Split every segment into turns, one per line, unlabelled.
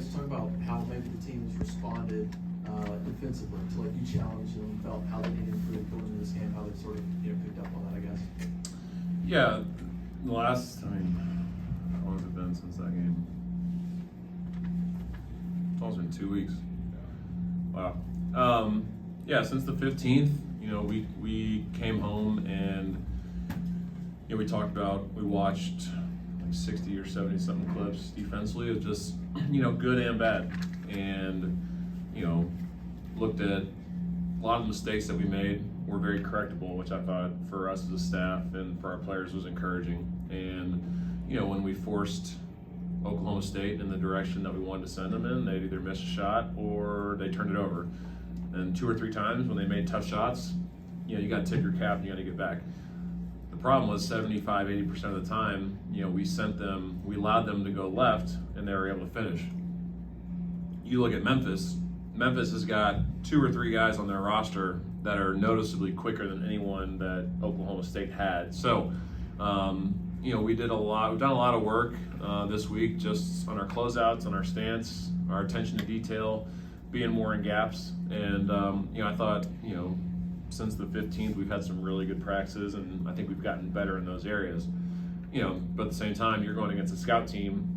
guess talk about how maybe the team has responded defensively to like you challenged them, felt how they need to improve going into this game, how they sort of picked up on that, I guess.
Yeah, the last, how long has it been since that game? It's almost been 2 weeks. Wow. Yeah, since the 15th, we came home and we talked about, we watched like 60 or 70 something clips defensively of just good and bad, and looked at a lot of the mistakes that we made were very correctable, which I thought for us as a staff and for our players was encouraging. And when we forced Oklahoma State in the direction that we wanted to send them in, they'd either miss a shot or they turned it over. And 2 or 3 times when they made tough shots, you got to tip your cap and you got to get back. The problem was 75-80% of the time, we allowed them to go left and they were able to finish. You look at Memphis. Memphis has got 2 or 3 guys on their roster that are noticeably quicker than anyone that Oklahoma State had. So, we've done a lot of work this week just on our closeouts, on our stance, our attention to detail, being more in gaps. And, I thought, since the 15th, we've had some really good practices, and I think we've gotten better in those areas. But at the same time, you're going against a scout team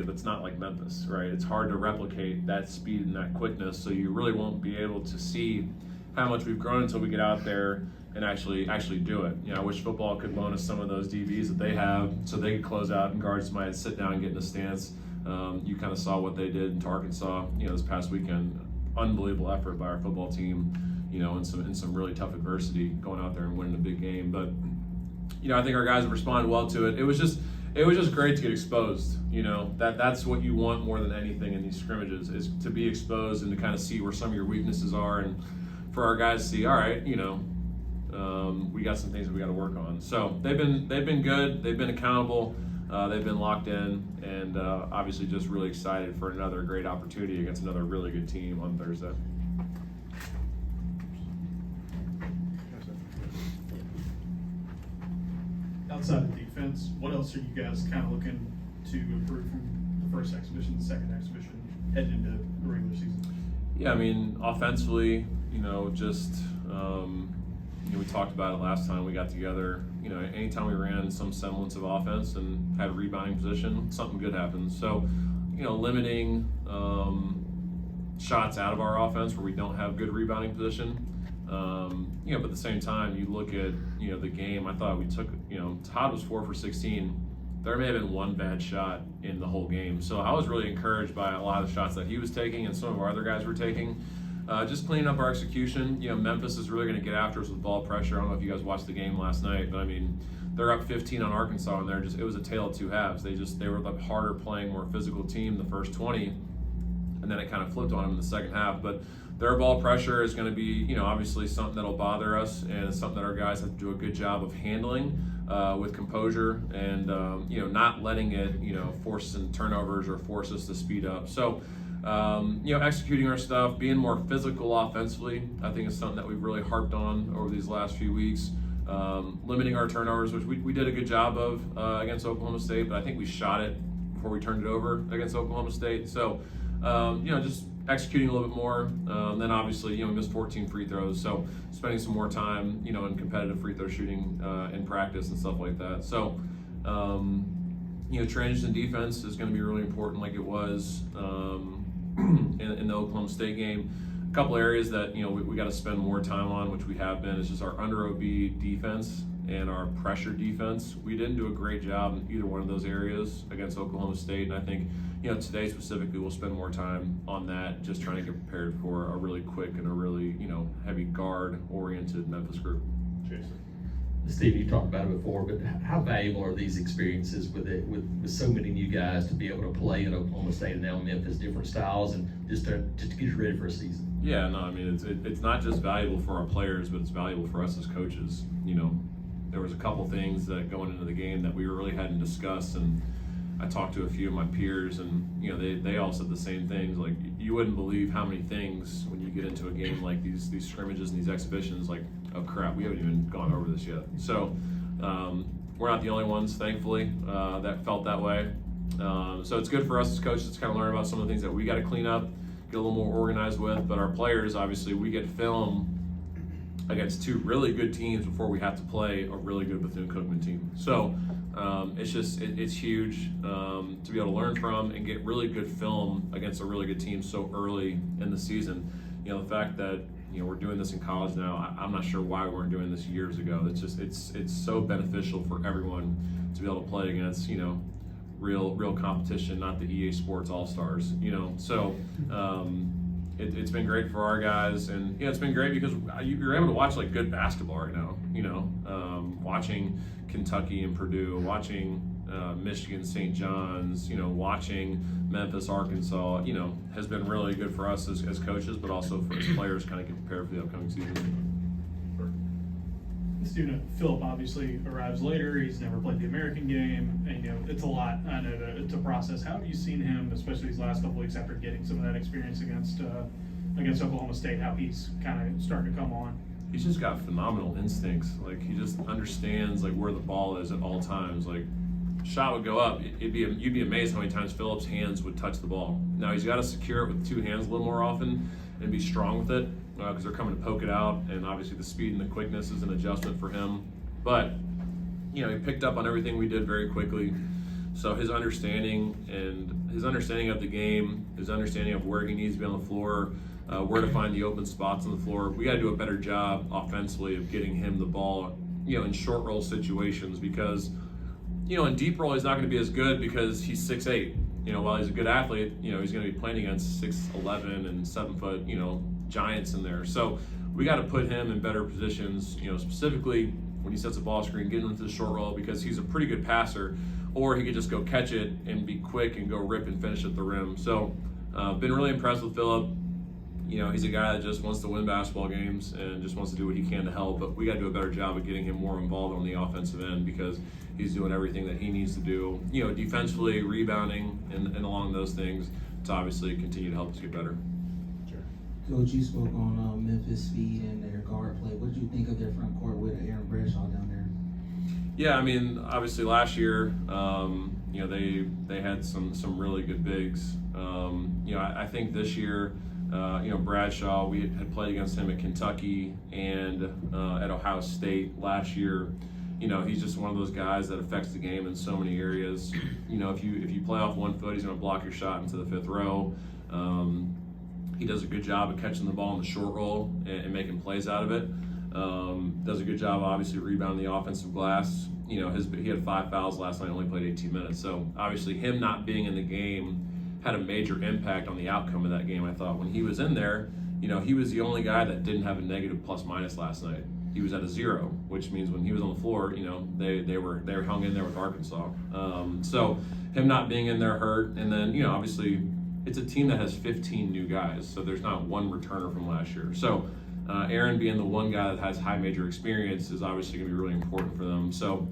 that's not like Memphis, right? It's hard to replicate that speed and that quickness, so you really won't be able to see how much we've grown until we get out there and actually do it. I wish football could loan us some of those DBs that they have so they could close out and guard somebody and sit down and get in a stance. You kind of saw what they did to Arkansas, this past weekend. Unbelievable effort by our football team, in some really tough adversity, going out there and winning a big game. But, I think our guys have responded well to it. It was just great to get exposed. That's what you want more than anything in these scrimmages, is to be exposed and to kind of see where some of your weaknesses are, and for our guys to see, all right, we got some things that we got to work on. So they've been good. They've been accountable. They've been locked in, and obviously just really excited for another great opportunity against another really good team on Thursday.
Outside of defense, what else are you guys kind of looking to improve from the first exhibition, the second exhibition, heading into the regular season?
Yeah, offensively, we talked about it last time we got together. Anytime we ran some semblance of offense and had a rebounding position, something good happens. So, limiting shots out of our offense where we don't have good rebounding position. But at the same time, you look at, the game, I thought we took, Todd was 4 for 16. There may have been one bad shot in the whole game. So I was really encouraged by a lot of the shots that he was taking and some of our other guys were taking. Just cleaning up our execution. Memphis is really going to get after us with ball pressure. I don't know if you guys watched the game last night, but they're up 15 on Arkansas, and it was a tale of two halves. They were the harder playing, more physical team the first 20, and then it kind of flipped on them in the second half. But their ball pressure is going to be, obviously something that'll bother us, and it's something that our guys have to do a good job of handling with composure and not letting it, force some turnovers or force us to speed up. So. Executing our stuff, being more physical offensively, I think is something that we've really harped on over these last few weeks. Limiting our turnovers, which we did a good job of against Oklahoma State, but I think we shot it before we turned it over against Oklahoma State. So, just executing a little bit more. Then obviously, we missed 14 free throws, so spending some more time, in competitive free throw shooting in practice and stuff like that. So, transition defense is going to be really important, like it was in the Oklahoma State game. A couple areas that we got to spend more time on, which we have been, is just our under OB defense and our pressure defense. We didn't do a great job in either one of those areas against Oklahoma State, and I think today specifically we'll spend more time on that, just trying to get prepared for a really quick and a really heavy guard oriented Memphis group.
Jason.
Steve, you talked about it before, but how valuable are these experiences with so many new guys to be able to play at Oklahoma State and now Memphis, different styles, and just to get you ready for a season?
Yeah, no, it's not just valuable for our players, but it's valuable for us as coaches. There was a couple things that going into the game that we really hadn't discussed, and I talked to a few of my peers, and they all said the same things. Like, you wouldn't believe how many things when you get into a game like these scrimmages and these exhibitions, like, oh crap, we haven't even gone over this yet. So we're not the only ones, thankfully, that felt that way. So it's good for us as coaches to kind of learn about some of the things that we got to clean up, get a little more organized with. But our players, obviously, we get film against two really good teams before we have to play a really good Bethune-Cookman team. So it's huge to be able to learn from and get really good film against a really good team so early in the season. The fact that we're doing this in college now, I'm not sure why we weren't doing this years ago. It's so beneficial for everyone to be able to play against real competition, not the EA Sports All-Stars. So it's been great for our guys, and it's been great because you're able to watch like good basketball right now. Watching Kentucky and Purdue, watching Michigan, St. John's, watching Memphis, Arkansas, has been really good for us as coaches, but also for as players kind of get prepared for the upcoming season.
Student Philip obviously arrives later. He's never played the American game, and it's a lot, I know, to process. How have you seen him, especially these last couple weeks after getting some of that experience against Oklahoma State? How he's kind of starting to come on?
He's just got phenomenal instincts. Like, he just understands like where the ball is at all times. Like, shot would go up, you'd be amazed how many times Philip's hands would touch the ball. Now he's got to secure it with two hands a little more often and be strong with it, because they're coming to poke it out, and obviously the speed and the quickness is an adjustment for him. But he picked up on everything we did very quickly. So his understanding of the game, his understanding of where he needs to be on the floor, where to find the open spots on the floor. We got to do a better job offensively of getting him the ball, in short roll situations, because in deep roll he's not going to be as good because he's 6'8". While he's a good athlete, he's going to be playing against 6'11" and 7-foot, giants in there. So we got to put him in better positions, specifically when he sets a ball screen, get him into the short roll, because he's a pretty good passer, or he could just go catch it and be quick and go rip and finish at the rim. So been really impressed with Philip. He's a guy that just wants to win basketball games and just wants to do what he can to help, but we got to do a better job of getting him more involved on the offensive end, because he's doing everything that he needs to do, defensively, rebounding, and along those things to obviously continue to help us get better.
Coach, you spoke on Memphis speed and their guard play. What did you think of their front court with Aaron Bradshaw down there?
Yeah, obviously last year, they had some really good bigs. I think this year, Bradshaw, we had played against him at Kentucky and at Ohio State last year. He's just one of those guys that affects the game in so many areas. If you play off 1 foot, he's going to block your shot into the 5th row. He does a good job of catching the ball in the short roll and making plays out of it. Does a good job, obviously, rebounding the offensive glass. He had 5 fouls last night, only played 18 minutes. So obviously him not being in the game had a major impact on the outcome of that game. I thought when he was in there, he was the only guy that didn't have a negative plus-minus last night. He was at a 0, which means when he was on the floor, they were hung in there with Arkansas. So him not being in there hurt, and then obviously it's a team that has 15 new guys, so there's not one returner from last year. So Aaron being the one guy that has high major experience is obviously going to be really important for them. So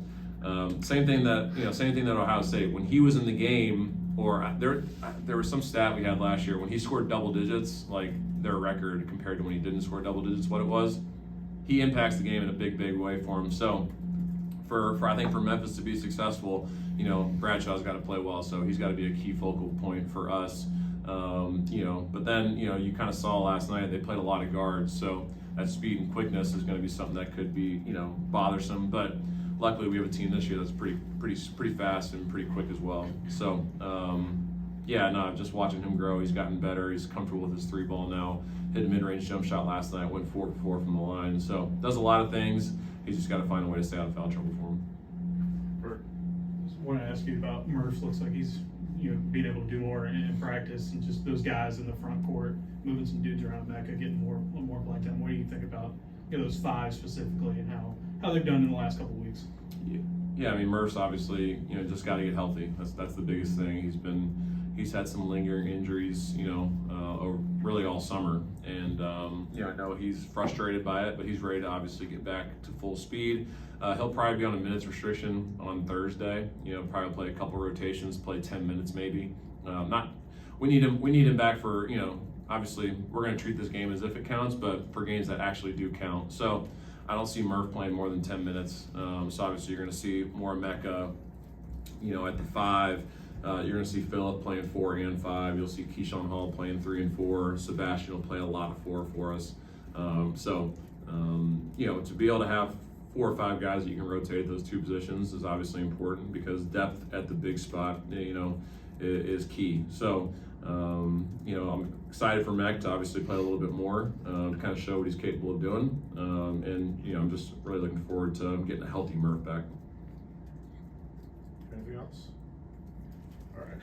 same thing that Ohio State, when he was in the game, or there was some stat we had last year when he scored double digits, like their record compared to when he didn't score double digits, what it was. He impacts the game in a big way for him. So I think for Memphis to be successful, Bradshaw's got to play well, so he's got to be a key focal point for us. But then, you kind of saw last night they played a lot of guards, so that speed and quickness is going to be something that could be, bothersome. But luckily, we have a team this year that's pretty fast and pretty quick as well. So, just watching him grow, he's gotten better. He's comfortable with his 3-ball now. Hit a mid-range jump shot last night, went 4 for 4 from the line. So does a lot of things. He's just got to find a way to stay out of foul trouble for him.
Just want to ask you about Murph. Looks like he's being able to do more in practice, and just those guys in the front court moving some dudes around Mecca, getting more play time. What do you think about those 5 specifically and how they've done in the last couple of weeks?
Yeah, Murph's obviously just got to get healthy. That's the biggest thing. He's had some lingering injuries, really all summer, and I know he's frustrated by it, but he's ready to obviously get back to full speed. He'll probably be on a minutes restriction on Thursday. Probably play a couple rotations, play 10 minutes maybe. We need him back for obviously we're going to treat this game as if it counts, but for games that actually do count. So I don't see Murph playing more than 10 minutes. So obviously you're going to see more Mecca, at the 5. you're going to see Phillip playing 4 and 5. You'll see Keyshawn Hall playing 3 and 4. Sebastian will play a lot of 4 for us. You know, to be able to have 4 or 5 guys that you can rotate those 2 positions is obviously important, because depth at the big spot, you know, is key. So, you know, I'm excited for Mac to obviously play a little bit more, to kind of show what he's capable of doing. And, you know, I'm just really looking forward to getting a healthy Murph back.
Anything else? All right.